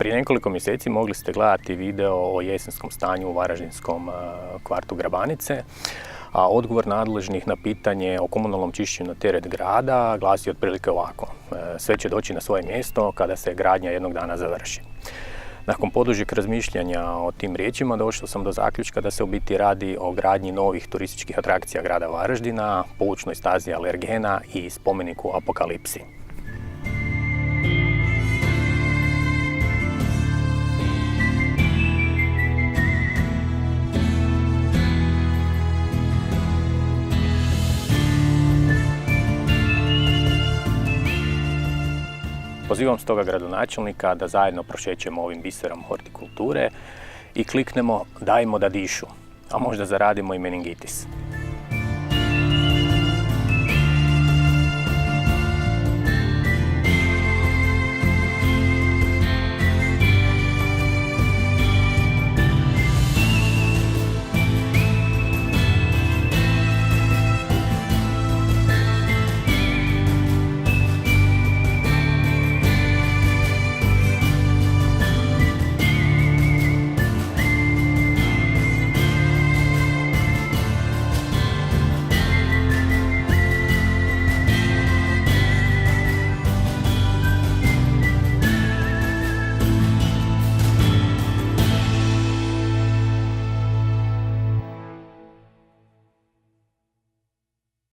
Prije nekoliko mjeseci mogli ste gledati video o jesenskom stanju u varaždinskom kvartu Grabanice, a odgovor nadležnih na pitanje o komunalnom čišćenju na teret grada glasi otprilike ovako. Sve će doći na svoje mjesto kada se gradnja jednog dana završi. Nakon podužeg razmišljanja o tim riječima došao sam do zaključka da se u biti radi o gradnji novih turističkih atrakcija grada Varaždina, poučnoj stazi Alergena i spomeniku Apokalipsi. Pozivam stoga gradonačelnika da zajedno prošećemo ovim biserom hortikulture i kliknemo dajmo da dišu, a možda zaradimo i meningitis.